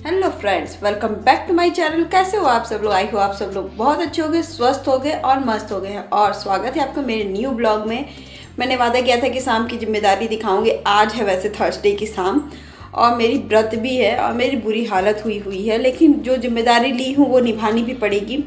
Hello friends, welcome back to my channel. कैसे हो आप सब लोग? आई हो आप सब लोग बहुत अच्छे हो गए, स्वस्थ हो गए और मस्त हो गए हैं। और स्वागत है आपका मेरे न्यू ब्लॉग में। मैंने वादा किया था कि शाम की जिम्मेदारी दिखाऊंगी। आज है वैसे थर्सडे की शाम और मेरी व्रत भी है और मेरी बुरी हालत हुई हुई है, लेकिन जो जिम्मेदारी ली हूँ वो निभानी भी पड़ेगी।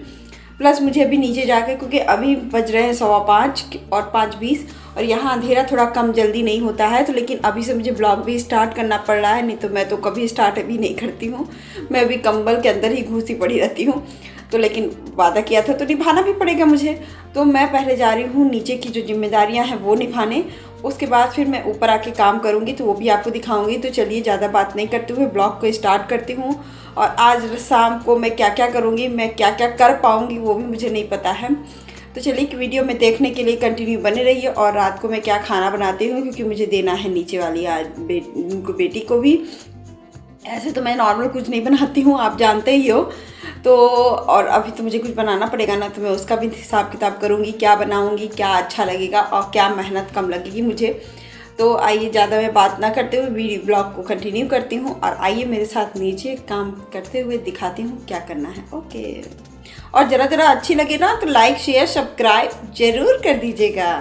प्लस मुझे अभी नीचे जाकर, क्योंकि अभी बज रहे हैं 5:15 और 5:20 और यहाँ अंधेरा थोड़ा कम जल्दी नहीं होता है, तो लेकिन अभी से मुझे ब्लॉग भी स्टार्ट करना पड़ रहा है। नहीं तो मैं तो कभी स्टार्ट अभी नहीं करती हूँ, मैं अभी कंबल के अंदर ही घुसी पड़ी रहती हूँ। तो लेकिन वादा किया था तो निभाना भी पड़ेगा मुझे। तो मैं पहले जा रही हूँ नीचे की जो जिम्मेदारियाँ हैं वो निभाने, उसके बाद फिर मैं ऊपर आके काम करूँगी तो वो भी आपको दिखाऊँगी। तो चलिए ज़्यादा बात नहीं करते हुए ब्लॉग को स्टार्ट करती हूँ। और आज शाम को मैं क्या क्या करूँगी, मैं क्या क्या कर पाऊँगी वो भी मुझे नहीं पता है। तो चलिए कि वीडियो में देखने के लिए कंटिन्यू बने रहिए। और रात को मैं क्या खाना बनाती हूँ, क्योंकि मुझे देना है नीचे वाली आज बेटी को भी। ऐसे तो मैं नॉर्मल कुछ नहीं बनाती हूँ, आप जानते ही हो। तो और अभी तो मुझे कुछ बनाना पड़ेगा ना, तो मैं उसका भी हिसाब किताब करूँगी, क्या बनाऊँगी, क्या अच्छा लगेगा और क्या मेहनत कम लगेगी मुझे। तो आइए ज़्यादा मैं बात ना करते हुए वीडियो ब्लॉग को कंटिन्यू करती हूँ और आइए मेरे साथ नीचे काम करते हुए दिखाती हूँ क्या करना है। ओके। और ज़रा ज़रा अच्छी लगे ना तो लाइक शेयर सब्सक्राइब ज़रूर कर दीजिएगा।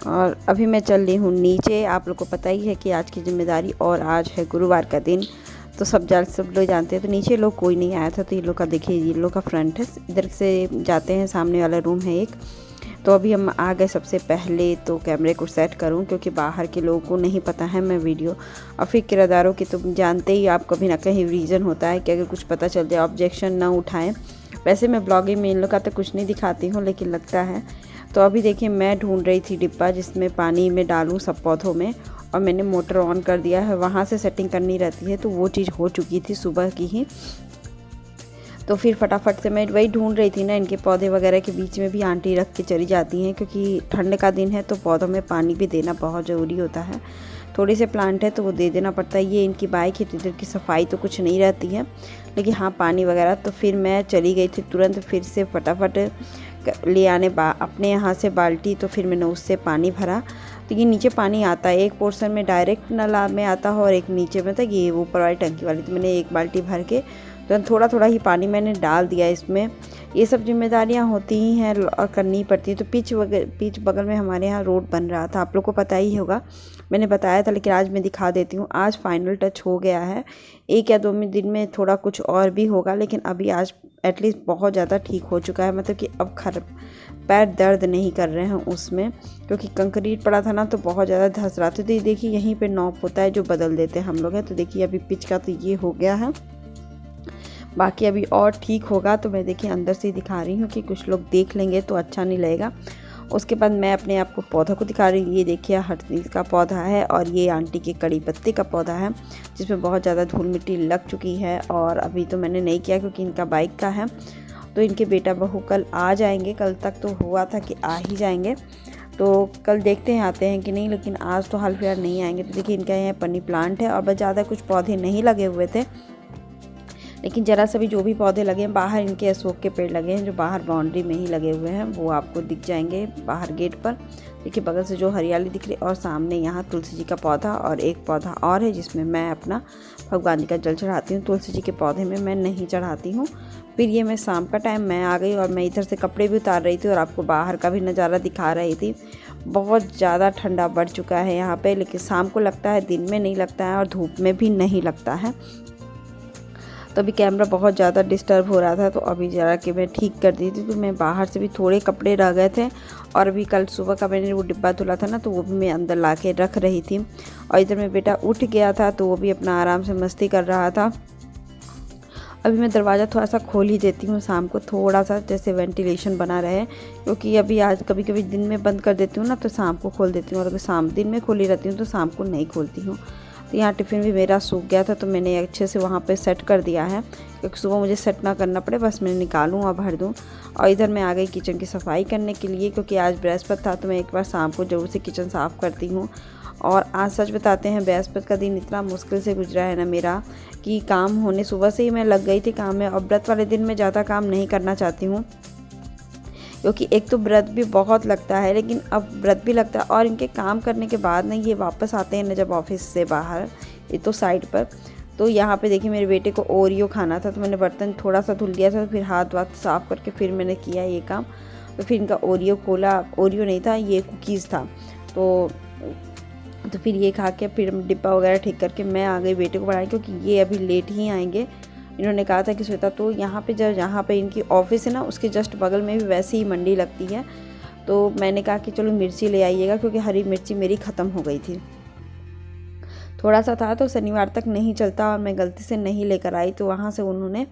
और अभी मैं चल रही हूँ नीचे। आप लोग को पता ही है कि आज की जिम्मेदारी और आज है गुरुवार का दिन, तो सब लोग जानते हैं। तो नीचे लोग कोई नहीं आया था, तो ये लोग का देखिए, ये लोग का फ्रंट है, इधर से जाते हैं, सामने वाला रूम है एक। तो अभी हम आ गए। सबसे पहले तो कैमरे को सेट करूं, क्योंकि बाहर के लोगों को नहीं पता है मैं वीडियो, और फिर किराएदारों की तो जानते ही आप, कभी ना कहीं रीज़न होता है कि अगर कुछ पता चल जाए ऑब्जेक्शन ना उठाएं। वैसे मैं ब्लॉगिंग में इन लोग का तो कुछ नहीं दिखाती हूँ, लेकिन लगता है। तो अभी देखिए, मैं ढूंढ रही थी डिब्बा जिसमें पानी में डालूँ सब पौधों में, और मैंने मोटर ऑन कर दिया है। वहाँ से सेटिंग करनी रहती है, तो वो चीज़ हो चुकी थी सुबह की ही। तो फिर फटाफट से मैं वही ढूंढ रही थी ना, इनके पौधे वगैरह के बीच में भी आंटी रख के चली जाती हैं, क्योंकि ठंड का दिन है तो पौधों में पानी भी देना बहुत ज़रूरी होता है। थोड़े से प्लांट है तो वो दे देना पड़ता है। ये इनकी बाइक है, तो इधर की सफाई तो कुछ नहीं रहती है, लेकिन हाँ पानी वगैरह। तो फिर मैं चली गई थी तुरंत, फिर से फटाफट ले आने अपने यहाँ से बाल्टी। तो फिर मैंने उससे पानी भरा। तो ये नीचे पानी आता है, एक पोर्शन में डायरेक्ट नला में आता है और एक नीचे में था, ये ऊपर वाली टंकी वाली। तो मैंने एक बाल्टी भर के तो थोड़ा थोड़ा ही पानी मैंने डाल दिया इसमें। ये सब जिम्मेदारियां होती ही हैं और करनी पड़ती है। तो पीछ बगल में हमारे यहाँ रोड बन रहा था, आप लोग को पता ही होगा, मैंने बताया था, लेकिन आज मैं दिखा देती हूँ। आज फाइनल टच हो गया है। 1 या 2 दिन में थोड़ा कुछ और भी होगा, लेकिन अभी आज एटलीस्ट बहुत ज़्यादा ठीक हो चुका है। मतलब कि अब पैर दर्द नहीं कर रहे हैं उसमें, क्योंकि कंक्रीट पड़ा था ना तो बहुत ज़्यादा धंस रहा था। तो देखिए, यहीं पर नॉब होता है जो बदल देते हैं हम लोग हैं। तो देखिए, अभी पिच का तो ये हो गया है, बाकी अभी और ठीक होगा। तो मैं देखिए अंदर से ही दिखा रही हूँ कि कुछ लोग देख लेंगे तो अच्छा नहीं लगेगा। उसके बाद मैं अपने आप को पौधा को दिखा रही हूँ। ये देखिए, हर चीज़ का पौधा है, और ये आंटी के कड़ी पत्ते का पौधा है, जिसमें बहुत ज़्यादा धूल मिट्टी लग चुकी है। और अभी तो मैंने नहीं किया क्योंकि इनका बाइक का है। तो इनके बेटा बहू कल आ जाएंगे, कल तक तो हुआ था कि आ ही जाएंगे। तो कल देखते हैं आते हैं कि नहीं, लेकिन आज तो हाल फिलहाल नहीं आएंगे। तो देखिए, इनका यहाँ पनी प्लांट है और बस ज़्यादा कुछ पौधे नहीं लगे हुए थे, लेकिन ज़रा सा भी जो भी पौधे लगे हैं बाहर, इनके अशोक के पेड़ लगे हैं जो बाहर बाउंड्री में ही लगे हुए हैं, वो आपको दिख जाएंगे बाहर गेट पर। देखिए बगल से जो हरियाली दिख रही है, और सामने यहाँ तुलसी जी का पौधा और एक पौधा और है जिसमें मैं अपना भगवान जी का जल चढ़ाती हूँ। तुलसी जी के पौधे में मैं नहीं चढ़ाती हूँ। फिर ये मैं शाम का टाइम मैं आ गई और मैं इधर से कपड़े भी उतार रही थी और आपको बाहर का भी नज़ारा दिखा रही थी। बहुत ज़्यादा ठंडा बढ़ चुका है यहाँ पे, लेकिन शाम को लगता है, दिन में नहीं लगता है और धूप में भी नहीं लगता है। तो अभी कैमरा बहुत ज़्यादा डिस्टर्ब हो रहा था, तो अभी ज़रा कि मैं ठीक कर दी थी। तो मैं बाहर से भी थोड़े कपड़े रह गए थे, और अभी कल सुबह का मैंने वो डिब्बा धुला था ना, तो वो भी मैं अंदर ला के रख रही थी। और इधर मेरा बेटा उठ गया था, तो वो भी अपना आराम से मस्ती कर रहा था। अभी मैं दरवाज़ा थोड़ा सा खोल ही देती हूँ शाम को, थोड़ा सा जैसे वेंटिलेशन बना रहे, क्योंकि अभी आज कभी कभी दिन में बंद कर देती हूँ ना, तो शाम को खोल देती हूँ, और अगर दिन में खोली रहती हूँ तो शाम को नहीं खोलती हूँ। तो यहाँ टिफ़िन भी मेरा सूख गया था, तो मैंने अच्छे से वहाँ पे सेट कर दिया है, क्योंकि सुबह मुझे सेट ना करना पड़े, बस मैं निकालूँ और भर दूँ। और इधर मैं आ गई किचन की सफाई करने के लिए, क्योंकि आज बृहस्पति था, तो मैं एक बार शाम को ज़रूर से किचन साफ़ करती हूँ। और आज सच बताते हैं, बृहस्पति का दिन इतना मुश्किल से गुजरा है ना मेरा, कि काम होने सुबह से ही मैं लग गई थी काम में। और व्रत वाले दिन मैं ज़्यादा काम नहीं करना चाहती हूँ, क्योंकि एक तो व्रत भी बहुत लगता है, लेकिन अब व्रत भी लगता है और इनके काम करने के बाद ना ये वापस आते हैं ना जब ऑफिस से बाहर, ये तो साइड पर, तो यहाँ पे देखिए मेरे बेटे को ओरियो खाना था, तो मैंने बर्तन थोड़ा सा धुल गया था, तो फिर हाथ वाथ साफ़ करके फिर मैंने किया ये काम। तो फिर इनका ओरियो खोला, ओरियो नहीं था, ये कुकीज़ था। तो फिर ये खा के फिर डिब्बा वगैरह ठीक करके मैं आ गई बेटे को पढ़ाने, क्योंकि ये अभी लेट ही आएंगे। इन्होंने कहा था कि श्वेता, तो यहाँ पे जहाँ पे इनकी ऑफिस है ना, उसके जस्ट बगल में भी वैसे ही मंडी लगती है। तो मैंने कहा कि चलो मिर्ची ले आइएगा, क्योंकि हरी मिर्ची मेरी ख़त्म हो गई थी, थोड़ा सा था, तो शनिवार तक नहीं चलता और मैं गलती से नहीं लेकर आई। तो वहाँ से उन्होंने,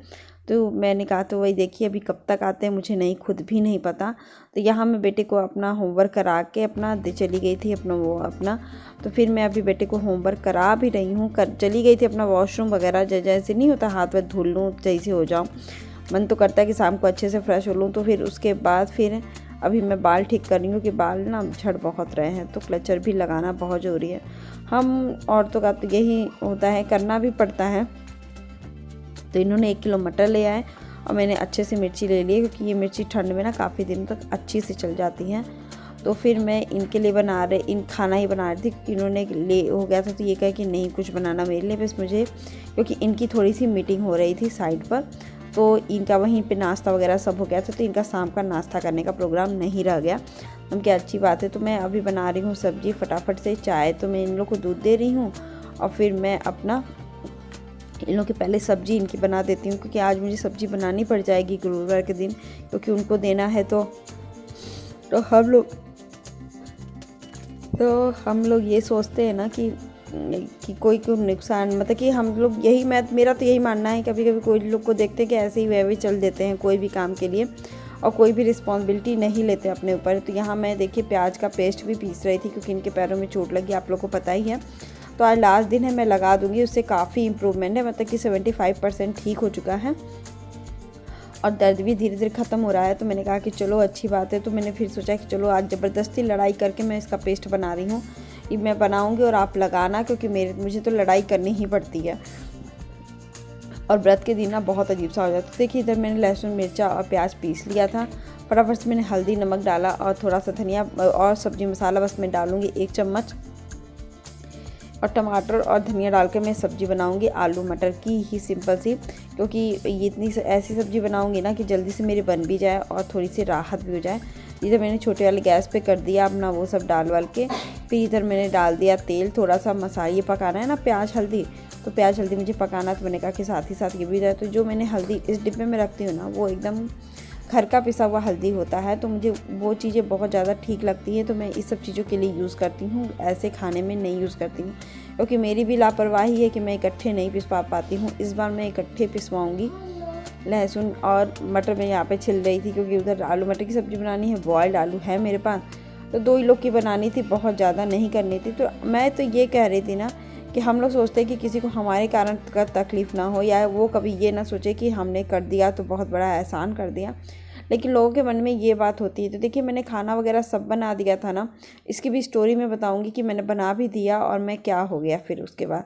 तो मैंने कहा तो वही देखिए अभी कब तक आते हैं मुझे नहीं खुद भी नहीं पता। तो यहाँ मैं बेटे को अपना होमवर्क करा के अपना चली गई थी अपना। तो फिर मैं अभी बेटे को होमवर्क करा भी रही हूँ, चली गई थी अपना वॉशरूम वगैरह, जैसे नहीं होता हाथ वाथ धुल लूँ जैसे हो जाऊँ। मन तो करता है कि शाम को अच्छे से फ्रेश हो लूँ। तो फिर उसके बाद फिर अभी मैं बाल ठीक कर रही हूँ कि बाल ना झड़ बहुत रहे हैं, तो क्लचर भी लगाना बहुत ज़रूरी है। हम औरतों का तो यही होता है, करना भी पड़ता है। तो इन्होंने 1 किलो मटर ले आए और मैंने अच्छे से मिर्ची ले ली, क्योंकि ये मिर्ची ठंड में ना काफ़ी दिन तक अच्छी से चल जाती हैं। तो फिर मैं इनके लिए खाना ही बना रही थी, क्योंकि इन्होंने ले हो गया था। तो ये कहा कि नहीं कुछ बनाना मेरे लिए, बस मुझे, क्योंकि इनकी थोड़ी सी मीटिंग हो रही थी साइड पर, तो इनका वहीं पे नाश्ता वगैरह सब हो गया था। तो इनका शाम का नाश्ता करने का प्रोग्राम नहीं रह गया। हम क्या अच्छी बात है। तो मैं अभी बना रही हूँ सब्जी फटाफट से, चाय तो मैं इन लोग को दूध दे रही हूँ, और फिर मैं अपना इन लोग की पहले सब्जी इनकी बना देती हूँ, क्योंकि आज मुझे सब्जी बनानी पड़ जाएगी गुरुवार के दिन, क्योंकि उनको देना है। तो हम लोग ये सोचते हैं ना कि कोई नुकसान, मतलब कि हम लोग मेरा तो यही मानना है, कभी कभी कोई लोग को देखते हैं कि ऐसे ही वह भी चल देते हैं कोई भी काम के लिए, और कोई भी रिस्पॉन्सिबिलिटी नहीं लेते अपने ऊपर। तो यहाँ मैं देखिए प्याज का पेस्ट भी पीस रही थी, क्योंकि इनके पैरों में चोट लगी, आप लोग को पता ही है। तो आज लास्ट दिन है, मैं लगा दूंगी, उससे काफ़ी इम्प्रूवमेंट है, मतलब कि 75% ठीक हो चुका है और दर्द भी धीरे धीरे ख़त्म हो रहा है। तो मैंने कहा कि चलो अच्छी बात है। तो मैंने फिर सोचा कि चलो आज ज़बरदस्ती लड़ाई करके मैं इसका पेस्ट बना रही हूँ, ये मैं बनाऊँगी और आप लगाना, क्योंकि मुझे तो लड़ाई करनी ही पड़ती है, और व्रत के दिन ना बहुत अजीब सा हो जाता है। देखिए इधर मैंने लहसुन मिर्चा और प्याज पीस लिया था, फटाफट से मैंने हल्दी नमक डाला और थोड़ा सा धनिया और सब्जी मसाला बस मैं डालूँगी 1 चम्मच, और टमाटर और धनिया डाल के मैं सब्ज़ी बनाऊंगी आलू मटर की ही सिंपल सी, क्योंकि ये इतनी ऐसी सब्ज़ी बनाऊंगी ना कि जल्दी से मेरी बन भी जाए और थोड़ी सी राहत भी हो जाए। इधर मैंने छोटे वाले गैस पे कर दिया अपना वो सब डाल वाल के, फिर इधर मैंने डाल दिया तेल, थोड़ा सा मसाला, ये पकाना है ना प्याज हल्दी, तो प्याज हल्दी मुझे पकाना, तो मैंने कहा कि साथ ही साथ ये भी जाए। तो जो मैंने हल्दी इस डिब्बे में रखती हूँ ना, वो एकदम घर का पिसा हुआ हल्दी होता है, तो मुझे वो चीज़ें बहुत ज़्यादा ठीक लगती हैं। तो मैं इस सब चीज़ों के लिए यूज़ करती हूँ, ऐसे खाने में नहीं यूज़ करती हूँ, क्योंकि मेरी भी लापरवाही है कि मैं इकट्ठे नहीं पिसवा पाती हूँ। इस बार मैं इकट्ठे पिसवाऊँगी। लहसुन और मटर मैं यहाँ पे छिल रही थी, क्योंकि उधर आलू मटर की सब्ज़ी बनानी है, बॉयल्ड आलू है मेरे पास, तो 2 ही लोग की बनानी थी, बहुत ज़्यादा नहीं करनी थी। तो मैं तो ये कह रही थी ना कि हम लोग सोचते हैं कि किसी को हमारे कारण का तकलीफ़ ना हो, या वो कभी ये ना सोचे कि हमने कर दिया तो बहुत बड़ा एहसान कर दिया, लेकिन लोगों के मन में ये बात होती है। तो देखिए मैंने खाना वगैरह सब बना दिया था ना, इसकी भी स्टोरी मैं बताऊंगी कि मैंने बना भी दिया और मैं क्या हो गया फिर उसके बाद।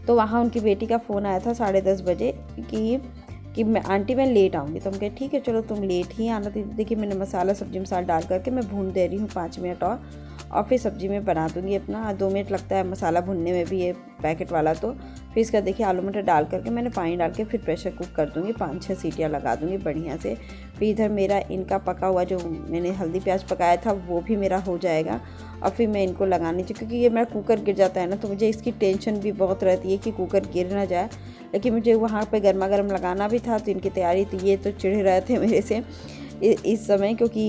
तो वहाँ उनकी बेटी का फ़ोन आया था 10:30 बजे कि मैं आंटी मैं लेट आऊँगी। तो हम कहे ठीक है चलो तुम लेट ही आना। तो देखिए मैंने सब्जी मसाला डाल करके मैं भून दे रही हूँ 5 मिनट और फिर सब्ज़ी में बना दूँगी अपना। 2 मिनट लगता है मसाला भुनने में भी, ये पैकेट वाला। तो फिर इसका देखिए आलू मटर डाल करके मैंने पानी डाल के फिर प्रेशर कुक कर दूँगी, 5-6 सीटियाँ लगा दूँगी बढ़िया से। फिर इधर मेरा इनका पका हुआ जो मैंने हल्दी प्याज पकाया था वो भी मेरा हो जाएगा, और फिर मैं इनको लगानी चाहिए, क्योंकि ये मेरा कुकर गिर जाता है ना, तो मुझे इसकी टेंशन भी बहुत रहती है कि कुकर गिर ना जाए। लेकिन मुझे वहाँ पे गर्मा गर्म लगाना भी था, तो इनकी तैयारी, तो ये तो चिढ़ रहे थे मेरे से इस समय, क्योंकि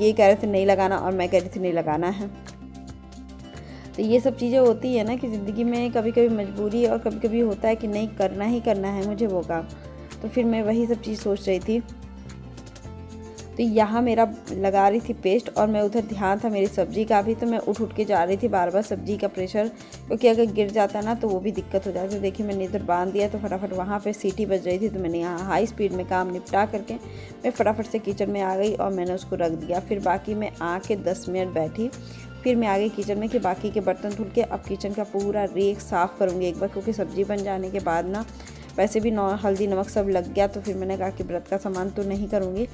ये कह रहे थे नहीं लगाना और मैं कह रही थी नहीं लगाना है। तो ये सब चीज़ें होती है ना कि ज़िंदगी में कभी कभी मजबूरी और कभी कभी होता है कि नहीं करना ही करना है मुझे वो काम। तो फिर मैं वही सब चीज़ सोच रही थी। तो यहाँ मेरा लगा रही थी पेस्ट, और मैं उधर ध्यान था मेरी सब्ज़ी का भी, तो मैं उठ के जा रही थी बार बार सब्ज़ी का प्रेशर, क्योंकि अगर गिर जाता ना तो वो भी दिक्कत हो जाती। तो देखिए मैंने इधर बांध दिया, तो फटाफट वहाँ पे सीटी बज रही थी, तो मैंने यहाँ हाई स्पीड में काम निपटा करके मैं फटाफट से किचन में आ गई और मैंने उसको रख दिया। फिर बाकी मैं आके 10 मिनट बैठी, फिर मैं आ गई किचन में कि बाकी के बर्तन धुल के अब किचन का पूरा रेक साफ़ करूँगी एक बार, क्योंकि सब्ज़ी बन जाने के बाद ना वैसे भी हल्दी नमक सब लग गया। तो फिर मैंने कहा कि व्रत का सामान तो नहीं करूँगी।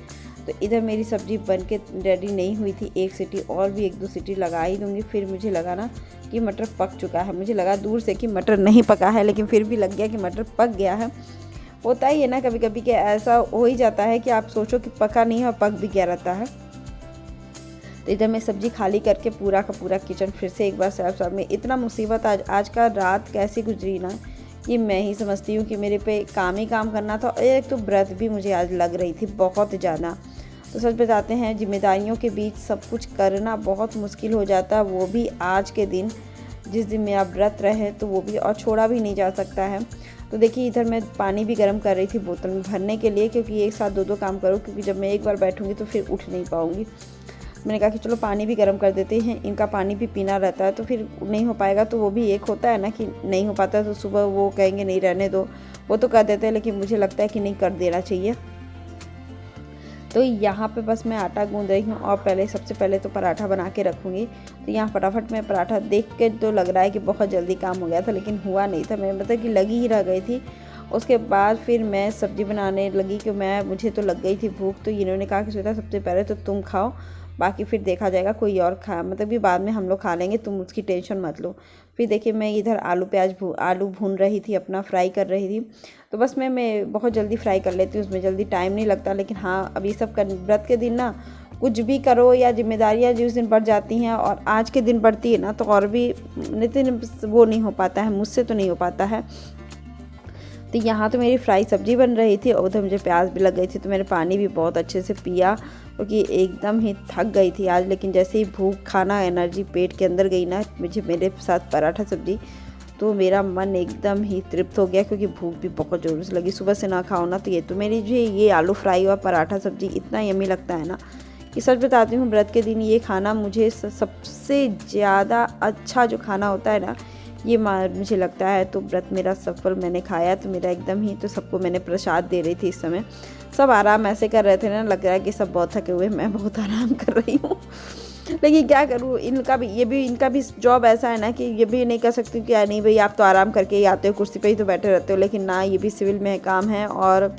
तो इधर मेरी सब्ज़ी बन के रेडी नहीं हुई थी, 1 सीटी और भी 1-2 सीटी लगा ही दूँगी। फिर मुझे लगा ना कि मटर पक चुका है। मुझे लगा दूर से कि मटर नहीं पका है, लेकिन फिर भी लग गया कि मटर पक गया है। होता ही है ना कभी कभी कि ऐसा हो ही जाता है कि आप सोचो कि पका नहीं है और पक भी गया रहता है। तो इधर मैं सब्ज़ी खाली करके पूरा का पूरा किचन फिर से एक बार साफ में इतना मुसीबत आज का रात कैसी गुजरी ना, कि मैं ही समझती हूँ कि मेरे पे काम ही काम करना था। और एक तो व्रत भी मुझे आज लग रही थी बहुत ज़्यादा। तो सच बताते हैं, जिम्मेदारियों के बीच सब कुछ करना बहुत मुश्किल हो जाता है, वो भी आज के दिन जिस दिन मेरा व्रत रहे, तो वो भी और छोड़ा भी नहीं जा सकता है। तो देखिए इधर मैं पानी भी गर्म कर रही थी बोतल में भरने के लिए, क्योंकि एक साथ दो काम करूँ, क्योंकि जब मैं एक बार बैठूँगी तो फिर उठ नहीं पाऊँगी। मैंने कहा कि चलो पानी भी गर्म कर देते हैं, इनका पानी भी पीना रहता है, तो फिर नहीं हो पाएगा। तो वो भी एक होता है ना कि नहीं हो पाता तो सुबह वो कहेंगे नहीं रहने दो, वो तो कर देते हैं, लेकिन मुझे लगता है कि नहीं कर देना चाहिए। तो यहाँ पे बस मैं आटा गूंद रही हूँ और सबसे पहले तो पराठा बना के रखूँगी। तो यहाँ फटाफट मैं पराठा देख के तो लग रहा है कि बहुत जल्दी काम हो गया था, लेकिन हुआ नहीं था। मैं मतलब कि लगी ही रह गई थी। उसके बाद फिर मैं सब्ज़ी बनाने लगी कि मुझे तो लग गई थी भूख। तो इन्होंने कहा कि श्वेता सबसे पहले तो तुम खाओ, बाकी फिर देखा जाएगा, कोई और खा मतलब कि बाद में हम लोग खा लेंगे, तुम उसकी टेंशन मत लो। फिर देखिए मैं इधर आलू भून रही थी, अपना फ्राई कर रही थी। तो बस मैं बहुत जल्दी फ्राई कर लेती हूँ, उसमें जल्दी टाइम नहीं लगता। लेकिन हाँ, अब ये सब व्रत के दिन ना कुछ भी करो या जिम्मेदारियाँ जिस दिन बढ़ जाती हैं और आज के दिन बढ़ती है ना, तो और भी नितिन वो नहीं हो पाता है, मुझसे तो नहीं हो पाता है। तो यहाँ तो मेरी फ्राई सब्ज़ी बन रही थी और उधर मुझे प्याज भी लग गई थी। तो मैंने पानी भी बहुत अच्छे से पिया, क्योंकि एकदम ही थक गई थी आज। लेकिन जैसे ही भूख खाना एनर्जी पेट के अंदर गई ना, मेरे साथ पराठा सब्ज़ी, तो मेरा मन एकदम ही तृप्त हो गया, क्योंकि भूख भी बहुत ज़ोर से लगी। सुबह से ना खाओ ना, तो ये आलू फ्राई और पराठा सब्ज़ी इतना यम्मी लगता है ना कि सच बताती हूँ, व्रत के दिन ये खाना मुझे सबसे ज़्यादा अच्छा जो खाना होता है ना, ये मुझे लगता है। तो व्रत मेरा सफल मैंने खाया, तो मेरा एकदम ही, तो सबको मैंने प्रसाद दे रही थी। इस समय सब आराम ऐसे कर रहे थे ना, लग रहा है कि सब बहुत थके हुए, मैं बहुत आराम कर रही हूँ। लेकिन क्या करूँ, इनका भी जॉब ऐसा है ना कि ये भी नहीं कर सकती कि नहीं भाई आप तो आराम करके ही आते हो, कुर्सी पे ही तो बैठे रहते हो। लेकिन ना, ये भी सिविल में काम है और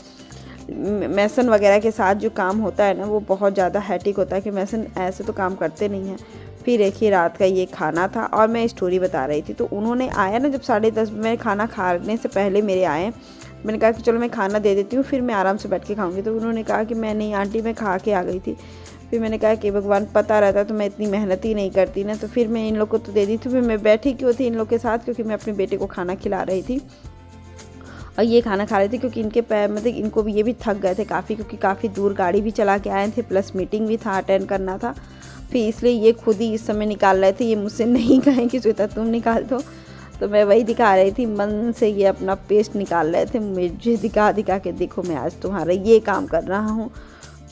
मैसन वगैरह के साथ जो काम होता है ना, वो बहुत ज़्यादा हैटिक होता है, कि मैसन ऐसे तो काम करते नहीं हैं। फिर एक ही रात का ये खाना था और मैं स्टोरी बता रही थी। तो उन्होंने आया ना जब 10:30, मैं खाना खाने से पहले मेरे आए। मैंने कहा कि चलो मैं खाना दे देती हूँ, फिर मैं आराम से बैठ के खाऊंगी। तो उन्होंने कहा कि मैं नहीं आंटी, मैं खा के आ गई थी। फिर मैंने कहा कि भगवान, पता रहता तो मैं इतनी मेहनत ही नहीं करती ना, तो फिर मैं इन लोग को तो दे दी थी। फिर मैं बैठी क्यों थी इन लोग के साथ, क्योंकि मैं अपने बेटे को खाना खिला रही थी और ये खाना खा रहे थे, क्योंकि इनके मतलब इनको भी, ये भी थक गए थे काफ़ी, क्योंकि काफ़ी दूर गाड़ी भी चला के आए थे, प्लस मीटिंग भी था, अटेंड करना था। फिर इसलिए ये खुद ही इस समय निकाल रहे थे। ये मुझसे नहीं कहें कि श्वेता तुम निकाल दो, तो मैं वही दिखा रही थी, मन से ये अपना पेस्ट निकाल रहे थे, मुझे दिखा के, देखो मैं आज तुम्हारा ये काम कर रहा हूँ।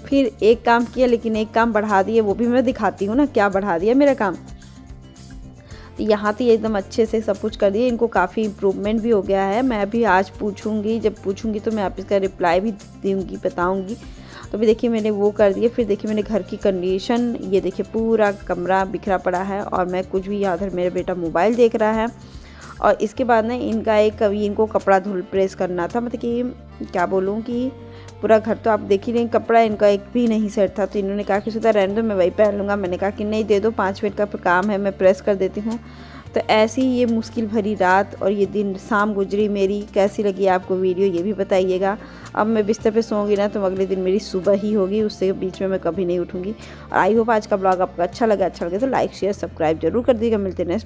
फिर एक काम किया, लेकिन एक काम बढ़ा दिया, वो भी मैं दिखाती हूँ ना क्या बढ़ा दिया मेरा काम। तो यहाँ तो ये एकदम अच्छे से सब कुछ कर दिया, इनको काफ़ी इम्प्रूवमेंट भी हो गया है। मैं अभी आज पूछूंगी, जब पूछूंगी तो मैं आप इसका रिप्लाई भी दूँगी, बताऊँगी। तो भी देखिए मैंने वो कर दिया। फिर देखिए मैंने घर की कंडीशन, ये देखिए पूरा कमरा बिखरा पड़ा है और मैं कुछ भी, इधर मेरा बेटा मोबाइल देख रहा है। और इसके बाद ना इनको कपड़ा धुल प्रेस करना था, मतलब कि क्या बोलूँ कि पूरा घर तो आप देख ही नहीं, कपड़ा इनका एक भी नहीं सेट था। तो इन्होंने कहा कि सुधा रहने दो, मैं वही पहन लूँगा। मैंने कहा कि नहीं, दे दो, 5 मिनट का काम है, मैं प्रेस कर देती हूँ। तो ऐसी ये मुश्किल भरी रात और ये दिन शाम गुजरी मेरी। कैसी लगी आपको वीडियो, ये भी बताइएगा। अब मैं बिस्तर पे सोऊंगी ना, तो अगले दिन मेरी सुबह ही होगी, उससे बीच में मैं कभी नहीं उठूँगी। और आई होप आज का ब्लॉग आपको अच्छा लगे तो लाइक शेयर सब्सक्राइब जरूर कर दीजिएगा। मिलते हैं नेक्स्ट